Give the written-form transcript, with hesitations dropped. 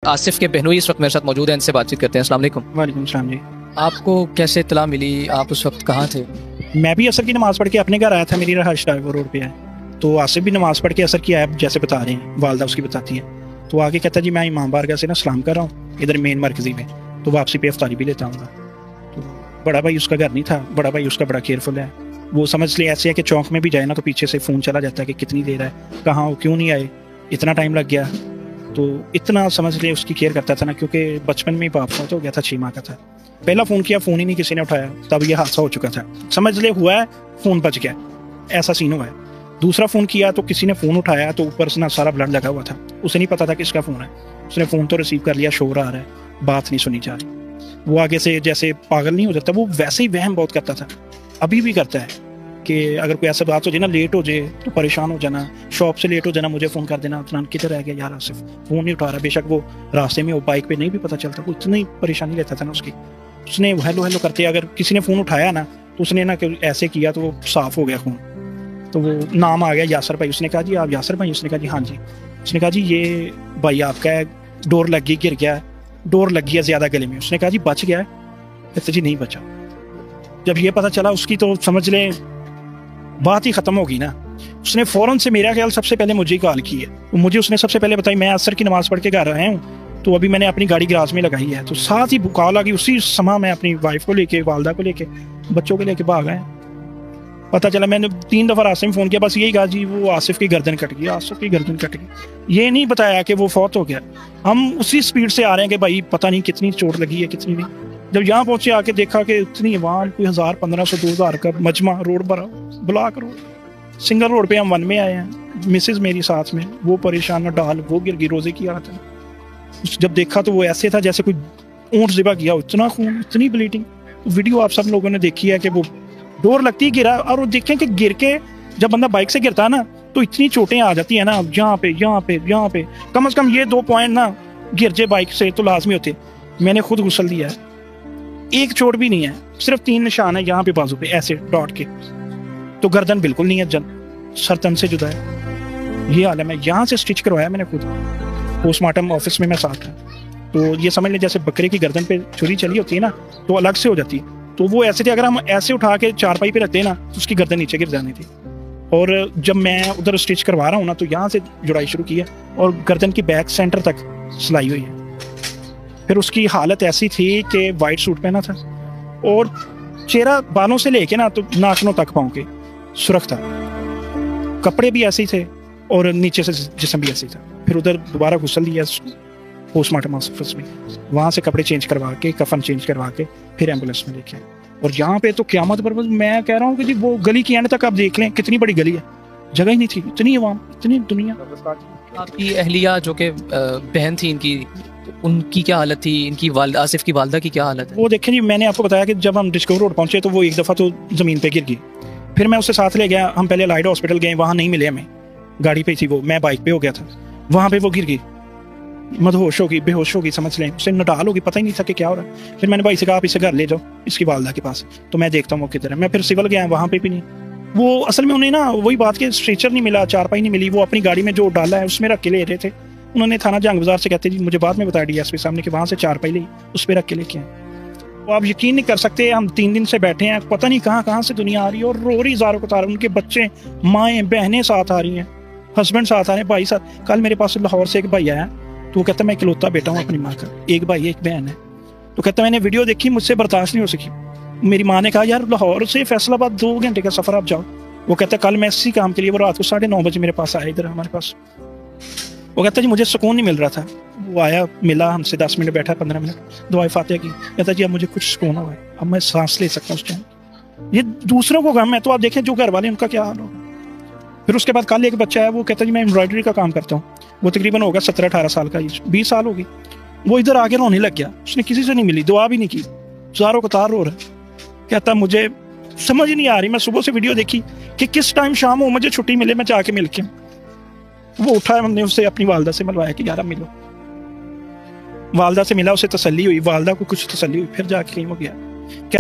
आसिफ के बहनोई इस वक्त मेरे साथ मौजूद हैं, इनसे बातचीत करते हैं। अस्सलाम वालेकुम। वालेकुम सलाम जी। आपको कैसे इत्तला मिली, आप उस वक्त कहाँ थे? मैं भी असर की नमाज़ पढ़ के अपने घर आया था, मेरी रहायश वो रोड पे है। तो आसिफ भी नमाज़ पढ़ के असर की आया, जैसे बता रहे हैं, वालदा उसकी बताती है। तो आगे कहता जी मैं इमाम बारगाह से ना सलाम कर रहा हूँ इधर मेन मरकज़ी में, तो वापसी पे अफ्तारी भी लेता हूँ। तो बड़ा भाई उसका घर नहीं था, बड़ा भाई उसका बड़ा केयरफुल है। वो समझ ले ऐसे है कि चौक में भी जाए ना तो पीछे से फ़ोन चला जाता है कि कितनी देर है, कहाँ हो, क्यों नहीं आए, इतना टाइम लग गया। तो इतना समझ ले उसकी केयर करता था ना, क्योंकि बचपन में ही बाप फौत हो गया था, 6 माह का था। पहला फ़ोन किया, फ़ोन ही नहीं किसी ने उठाया, तब ये हादसा हो चुका था। समझ ले हुआ है, फ़ोन बच गया, ऐसा सीन हुआ है। दूसरा फ़ोन किया तो किसी ने फ़ोन उठाया तो ऊपर से ना सारा ब्लड लगा हुआ था, उसे नहीं पता था किसका फ़ोन है। उसने फ़ोन तो रिसीव कर लिया, शोर आ रहा है, बात नहीं सुनी जा रही। वो आगे से जैसे पागल नहीं हो जाता, वो वैसे ही वहम बहुत करता था, अभी भी करता है कि अगर कोई ऐसा बात हो जाए ना, लेट हो जाए तो परेशान हो जाना, शॉप से लेट हो जाना, मुझे फ़ोन कर देना, उतना किधर रह गया यार आसिफ, फ़ोन नहीं उठा रहा। बेशक वो रास्ते में हो, बाइक पे नहीं भी पता चलता, वो इतनी परेशानी लेता था ना उसकी। उसने हेलो हेलो करते, अगर किसी ने फ़ोन उठाया ना तो उसने ना ऐसे किया तो वो साफ़ हो गया खून। तो वो नाम आ गया यासर भाई। उसने कहा जी आप यासर भाई? उसने कहा जी हाँ जी। उसने कहा जी ये भाई आपका है, डोर लग गई, गिर गया, डोर लग गया ज़्यादा गले में। उसने कहा जी बच गया? कहते जी नहीं बचा। जब ये पता चला उसकी तो समझ लें बात ही ख़त्म होगी ना। उसने फ़ौरन से मेरा ख्याल सबसे पहले मुझे ही कॉल की है। मुझे उसने सबसे पहले बताई, मैं असर की नमाज़ पढ़ के घर आया हूँ, तो अभी मैंने अपनी गाड़ी गराज में लगाई है। तो साथ ही कॉल आ गई, उसी समय मैं अपनी वाइफ को लेके, वालदा को लेके, बच्चों को लेके भाग आया। पता चला मैंने 3 दफ़ा रास्ते में फ़ोन किया, बस यही कहा जी वो आसिफ की गर्दन कट गई, आसिफ की गर्दन कट गई। ये नहीं बताया कि वो फौत हो गया। हम उसी स्पीड से आ रहे हैं कि भाई पता नहीं कितनी चोट लगी है, कितनी नहीं। जब यहाँ पहुँचे आके देखा कि इतनी अवाम, कोई 1000, 1500, 2000 का मजमा, रोड भरा, ब्लॉक रोड, सिंगल रोड पे हम 1 में आए हैं। मिसेज मेरी साथ में, वो परेशान न डाल, वो गिर गई, रोज़े की हालत है। जब देखा तो वो ऐसे था जैसे कोई ऊँट ज़िबा किया, इतना खून, इतनी ब्लीडिंग। वीडियो आप सब लोगों ने देखी है कि वो डोर लगती ही गिरा। और वो देखें कि गिर के जब बंदा बाइक से गिरता है ना तो इतनी चोटें आ जाती है ना, यहाँ पे, यहाँ पे, यहाँ पे, कम से कम ये 2 पॉइंट ना गिर जाए बाइक से तो लाजमी होते। मैंने खुद गुस्ल दिया है, एक चोट भी नहीं है, सिर्फ 3 निशान है यहाँ पे बाजू पे ऐसे डॉट के। तो गर्दन बिल्कुल नहीं है, सर तन से जुदा है। ये हाल है। मैं यहाँ से स्टिच करवाया मैंने खुद, पोस्टमार्टम ऑफिस में मैं साथ था। तो ये समझ लें जैसे बकरे की गर्दन पे छुरी चली होती है ना, तो अलग से हो जाती है। तो वो ऐसे थे, अगर हम ऐसे उठा के चारपाई पे रखते ना तो उसकी गर्दन नीचे गिर जानी थी। और जब मैं उधर स्टिच करवा रहा हूँ ना तो यहाँ से जुड़ाई शुरू की है और गर्दन की बैक सेंटर तक सिलाई हुई है। फिर उसकी हालत ऐसी थी कि वाइट सूट पहना था और चेहरा बालों से लेके ना तो नाखूनों तक पाँव के सुरख था, कपड़े भी ऐसे ही थे और नीचे से जिस्म भी ऐसे ही था। फिर उधर दोबारा गुस्ल दिया पोस्टमार्टम ऑफिस में, वहाँ से कपड़े चेंज करवा के, कफन चेंज करवा के फिर एम्बुलेंस में लेके आए। और यहाँ पे तो क़यामत पर मैं कह रहा हूँ कि जी वो गली की एंड तक आप देख लें, कितनी बड़ी गली है, जगह ही नहीं थी, इतनी आवाम, इतनी दुनिया। आपकी अहलिया जो कि बहन थी इनकी, उनकी क्या हालत थी? इनकी आसिफ की वालदा की क्या हालत है? वो देखें जी, मैंने आपको बताया कि जब हम डिस्कवर रोड पहुँचे तो वो एक दफ़ा तो ज़मीन पे गिर गई। फिर मैं उससे साथ ले गया, हम पहले लाइड हॉस्पिटल गए, वहाँ नहीं मिले हमें, गाड़ी पे थी वो, मैं बाइक पे हो गया था। वहाँ पे वो गिर गई, मदहोश होगी, बेहोश होगी, समझ लें, उसे नडाल होगी, पता ही नहीं था कि क्या हो रहा है। फिर मैंने भाई से कहा आप इसे घर ले जाओ इसकी वालदा के पास, तो मैं देखता हूँ वो किधर है। मैं फिर सिविल गया, वहाँ पे भी नहीं। वो असल में उन्हें ना वही बात के स्ट्रेचर नहीं मिला, चारपाई नहीं मिली, वो अपनी गाड़ी में जो डाला है उसमें रख के ले रहे थे। उन्होंने थाना जंग बाजार से, कहते जी मुझे बाद में बताया DSP साहब ने कि वहाँ से चारपाई ली, उस पर रख के लेके आए। तो आप यकीन नहीं कर सकते, हम 3 दिन से बैठे हैं, पता नहीं कहाँ कहाँ से दुनिया आ रही है और रो रही ज़ारों कतार, उनके बच्चे, माएँ, बहनें साथ आ रही हैं, हस्बैंड साथ आ रहे हैं, भाई साथ। कल मेरे पास लाहौर से एक भाई आया, तो वो कहता मैं इकलौता बेटा हूँ अपनी माँ का, एक भाई एक बहन है। तो कहता मैंने वीडियो देखी, मुझसे बर्दाश्त नहीं हो सकी। मेरी माँ ने कहा यार लाहौर से फैसलाबाद 2 घंटे का सफ़र, आप जाओ। वो कहता कल मैं इसी काम के लिए वो रात को 9:30 बजे मेरे पास आया इधर हमारे पास। वो कहता जी मुझे सुकून नहीं मिल रहा था। वो आया, मिला हमसे, 10 मिनट बैठा, 15 मिनट, दुआ फातिहा की। कहता जी अब मुझे कुछ सुकून हुआ है, अब मैं सांस ले सकता हूँ उस टाइम। ये दूसरों को गम है, तो आप देखें जो घर वाले, उनका क्या हाल होगा। फिर उसके बाद कल एक बच्चा है, वो कहता जी मैं एम्ब्रॉयडरी का काम करता हूँ। वो तकरीबन होगा 17-18 साल का, 20 साल होगी। वो इधर आके रोने लग गया, उसने किसी से नहीं मिली, दुआ भी नहीं की, ज़ारों कतार रो रहा। कहता मुझे समझ ही नहीं आ रही, मैं सुबह से वीडियो देखी कि किस टाइम शाम हो, मुझे छुट्टी मिले, मैं जाके मिल के। वो उठा, हमने उससे अपनी वालदा से मिलवाया कि यार मिलो। वालदा से मिला, उसे तसल्ली हुई, वालदा को कुछ तसल्ली हुई, फिर जाके कहीं वो गया। क्या